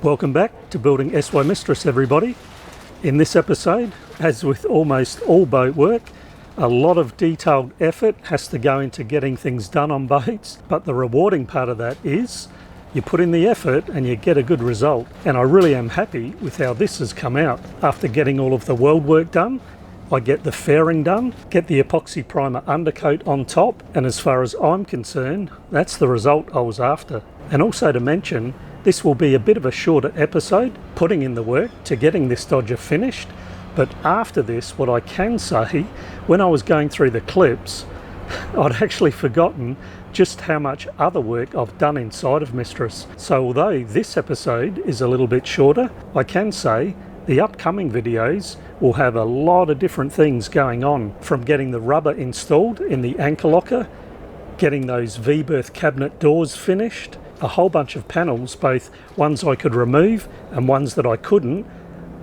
Welcome back to Building SY Mistress, everybody. In this episode, as with almost all boat work, a lot of detailed effort has to go into getting things done on boats, but the rewarding part of that is you put in the effort and you get a good result. And I really am happy with how this has come out. After getting all of the weld work done, I get the fairing done, get the epoxy primer undercoat on top, and as far as I'm concerned, that's the result I was after. And also to mention, this will be a bit of a shorter episode, putting in the work to getting this Dodger finished. But after this, what I can say, when I was going through the clips, I'd actually forgotten just how much other work I've done inside of Mistress. So although this episode is a little bit shorter, I can say the upcoming videos will have a lot of different things going on, from getting the rubber installed in the anchor locker, getting those V-berth cabinet doors finished, a whole bunch of panels, both ones I could remove and ones that I couldn't,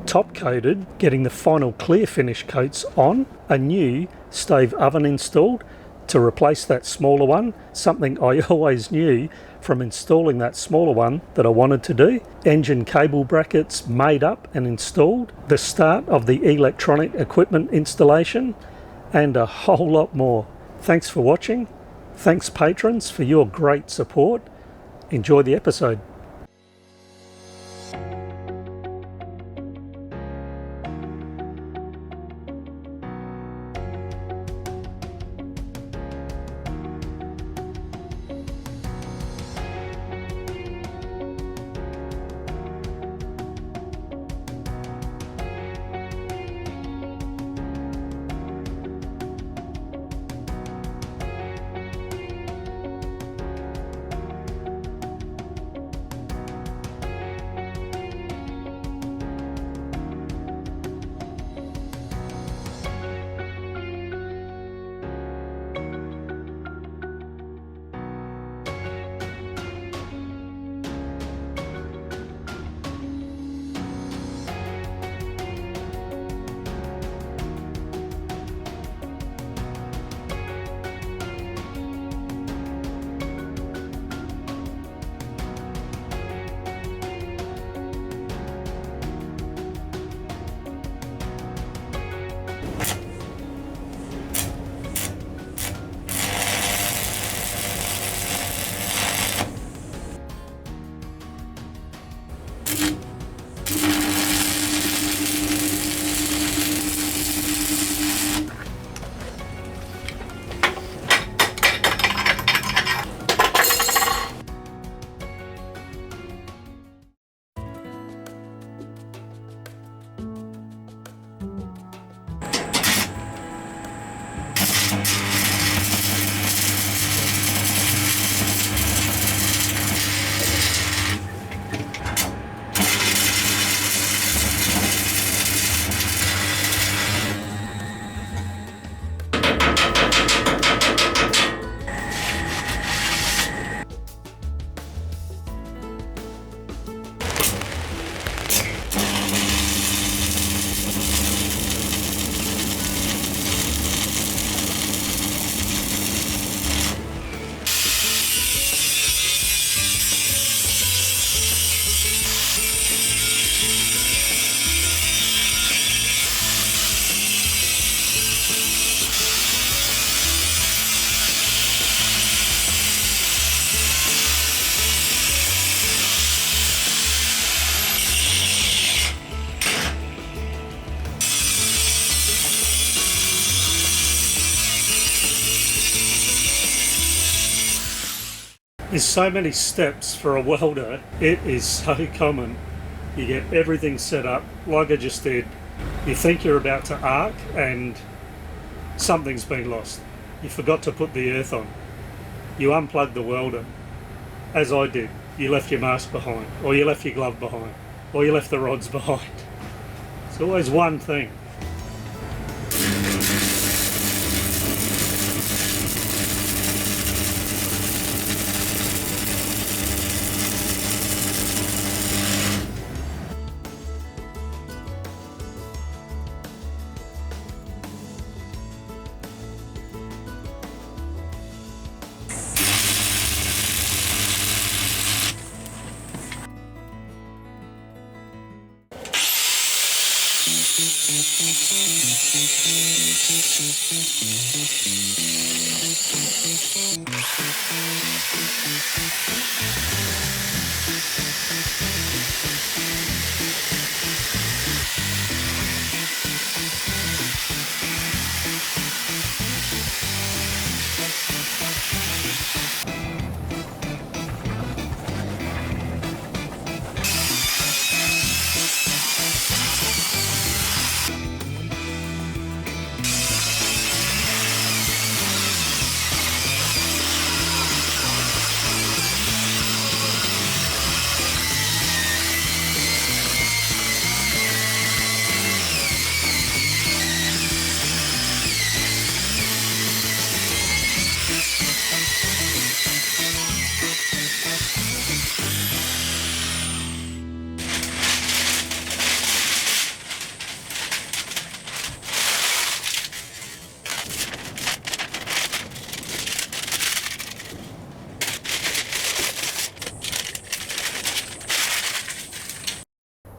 top coated, getting the final clear finish coats on, a new stove oven installed to replace that smaller one, something I always knew from installing that smaller one that I wanted to do, engine cable brackets made up and installed, the start of the electronic equipment installation, and a whole lot more. Thanks for watching. Thanks patrons for your great support. Enjoy the episode. There's so many steps for a welder, it is so common. You get everything set up like I just did. You think you're about to arc and something's been lost. You forgot to put the earth on. You unplug the welder, as I did. You left your mask behind, or you left your glove behind, or you left the rods behind. It's always one thing.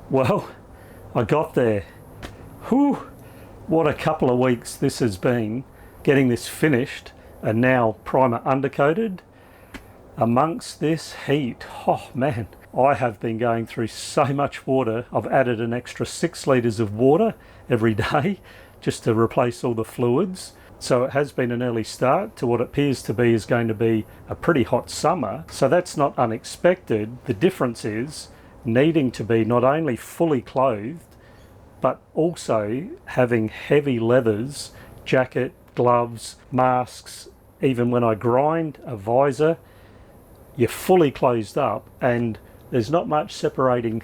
Well, I got there. Whew, what a couple of weeks this has been, getting this finished and now primer undercoated. Amongst this heat, oh man, I have been going through so much water. I've added an extra 6 litres of water every day just to replace all the fluids. So it has been an early start to what appears to be is going to be a pretty hot summer. So that's not unexpected. The difference is needing to be not only fully clothed, but also having heavy leathers, jacket, gloves, masks, even when I grind, a visor. You're fully closed up and there's not much separating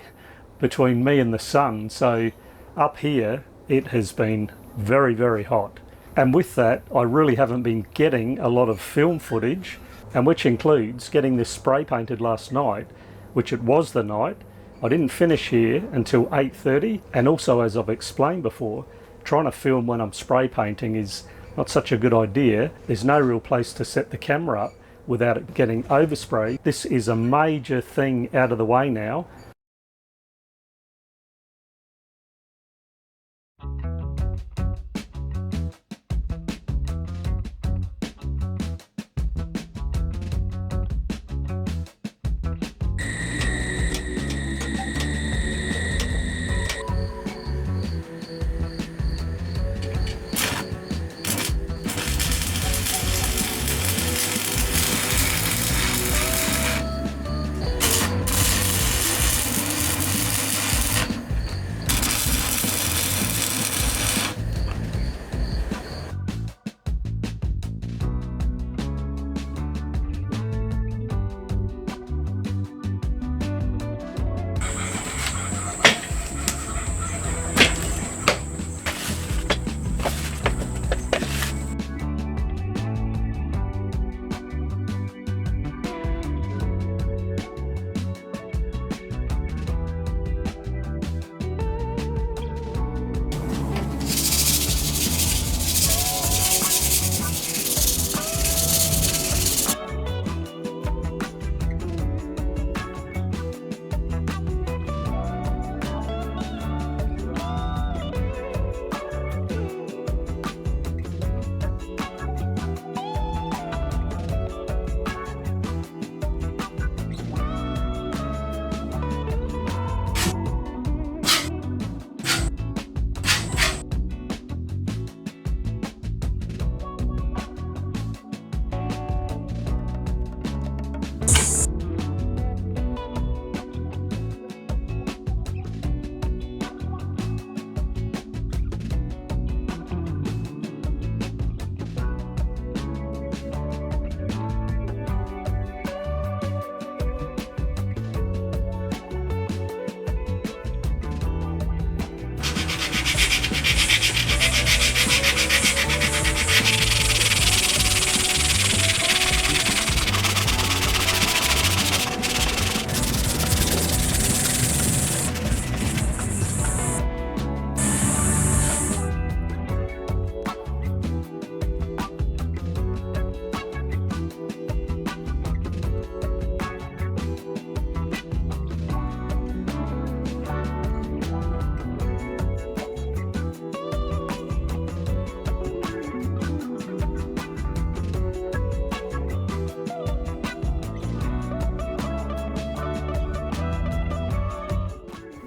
between me and the sun. So up here, it has been very, very hot. And with that, I really haven't been getting a lot of film footage, and which includes getting this spray painted last night, which it was the night. I didn't finish here until 8:30, and also, as I've explained before, trying to film when I'm spray painting is not such a good idea. There's no real place to set the camera up without it getting oversprayed. This is a major thing out of the way now.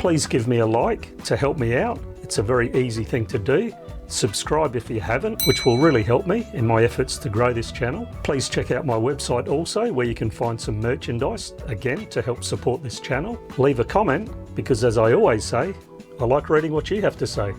Please give me a like to help me out. It's a very easy thing to do. Subscribe if you haven't, which will really help me in my efforts to grow this channel. Please check out my website also, where you can find some merchandise, again, to help support this channel. Leave a comment, because as I always say, I like reading what you have to say.